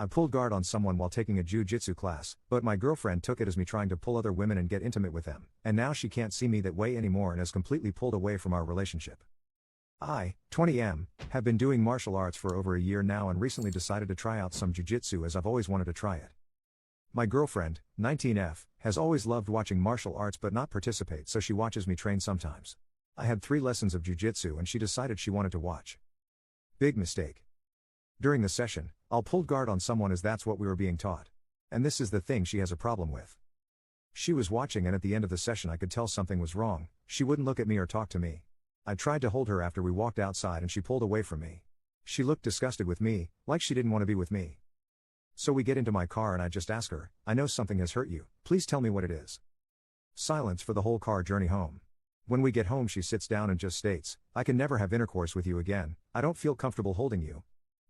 I pulled guard on someone while taking a jitsu class, but my girlfriend took it as me trying to pull other women and get intimate with them, and now she can't see me that way anymore and has completely pulled away from our relationship. I, 20M, have been doing martial arts for over a year now and recently decided to try out some jiu-jitsu as I've always wanted to try it. My girlfriend, 19F, has always loved watching martial arts but not participate, so she watches me train sometimes. I had 3 lessons of jiu-jitsu and she decided she wanted to watch. Big mistake. During the session, I'll pull guard on someone as that's what we were being taught. And this is the thing she has a problem with. She was watching and at the end of the session I could tell something was wrong. She wouldn't look at me or talk to me. I tried to hold her after we walked outside and she pulled away from me. She looked disgusted with me, like she didn't want to be with me. So we get into my car and I just ask her, I know something has hurt you, please tell me what it is. Silence for the whole car journey home. When we get home she sits down and just states, I can never have intercourse with you again, I don't feel comfortable holding you.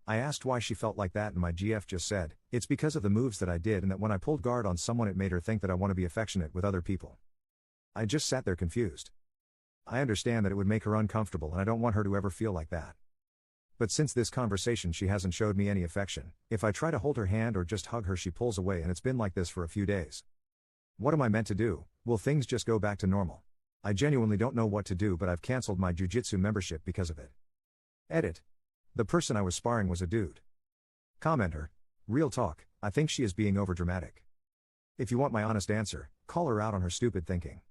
I asked why she felt like that and my GF just said, it's because of the moves that I did and that when I pulled guard on someone it made her think that I want to be affectionate with other people. I just sat there confused. I understand that it would make her uncomfortable and I don't want her to ever feel like that. But since this conversation she hasn't showed me any affection. If I try to hold her hand or just hug her she pulls away and it's been like this for a few days. What am I meant to do? Will things just go back to normal? I genuinely don't know what to do, but I've cancelled my jiu-jitsu membership because of it. Edit. The person I was sparring was a dude. Commenter. Real talk, I think she is being overdramatic. If you want my honest answer, call her out on her stupid thinking.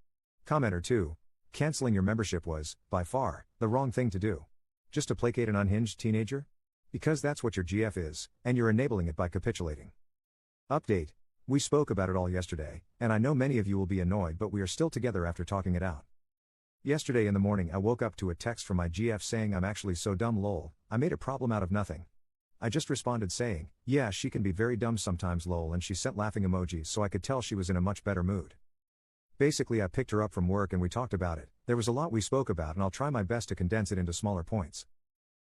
Commenter 2. Canceling your membership was, by far, the wrong thing to do. Just to placate an unhinged teenager? Because that's what your GF is, and you're enabling it by capitulating. Update. We spoke about it all yesterday, and I know many of you will be annoyed but we are still together after talking it out. Yesterday in the morning I woke up to a text from my GF saying I'm actually so dumb lol, I made a problem out of nothing. I just responded saying, yeah she can be very dumb sometimes lol, and she sent laughing emojis so I could tell she was in a much better mood. Basically I picked her up from work and we talked about it. There was a lot we spoke about and I'll try my best to condense it into smaller points.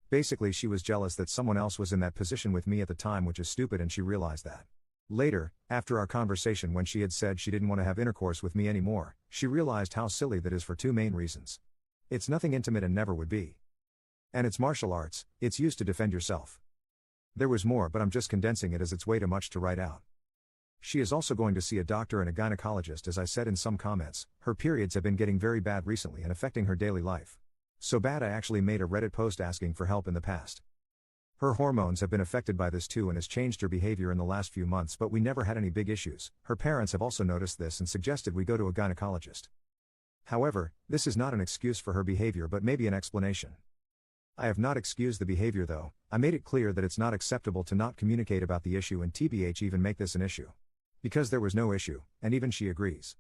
Basically she was jealous that someone else was in that position with me at the time, which is stupid, and she realized that. Later, after our conversation when she had said she didn't want to have intercourse with me anymore, she realized how silly that is for 2 main reasons. It's nothing intimate and never would be. And it's martial arts, it's used to defend yourself. There was more but I'm just condensing it as it's way too much to write out. She is also going to see a doctor and a gynecologist. As I said in some comments, her periods have been getting very bad recently and affecting her daily life. So bad I actually made a Reddit post asking for help in the past. Her hormones have been affected by this too and has changed her behavior in the last few months, but we never had any big issues. Her parents have also noticed this and suggested we go to a gynecologist. However, this is not an excuse for her behavior but maybe an explanation. I have not excused the behavior though. I made it clear that it's not acceptable to not communicate about the issue and TBH even make this an issue. Because there was no issue, and even she agrees.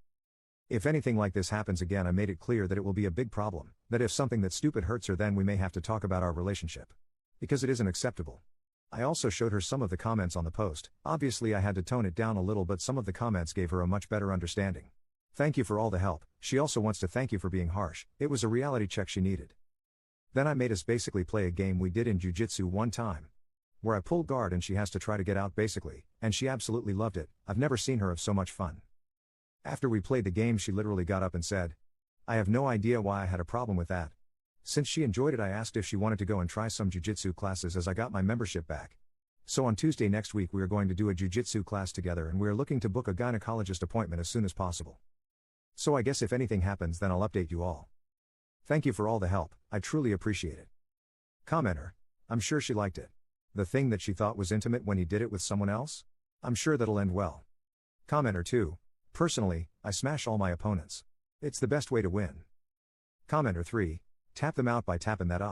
If anything like this happens again I made it clear that it will be a big problem, that if something that stupid hurts her then we may have to talk about our relationship. Because it isn't acceptable. I also showed her some of the comments on the post. Obviously I had to tone it down a little but some of the comments gave her a much better understanding. Thank you for all the help. She also wants to thank you for being harsh. It was a reality check she needed. Then I made us basically play a game we did in jiu-jitsu one time, where I pull guard and she has to try to get out basically, and she absolutely loved it. I've never seen her have so much fun. After we played the game she literally got up and said, I have no idea why I had a problem with that. Since she enjoyed it I asked if she wanted to go and try some jiu-jitsu classes as I got my membership back. So on Tuesday next week we are going to do a jiu-jitsu class together and we are looking to book a gynecologist appointment as soon as possible. So I guess if anything happens then I'll update you all. Thank you for all the help, I truly appreciate it. Commenter. I'm sure she liked it. The thing that she thought was intimate when he did it with someone else? I'm sure that'll end well. Commenter 2. Personally, I smash all my opponents. It's the best way to win. Commenter 3. Tap them out by tapping that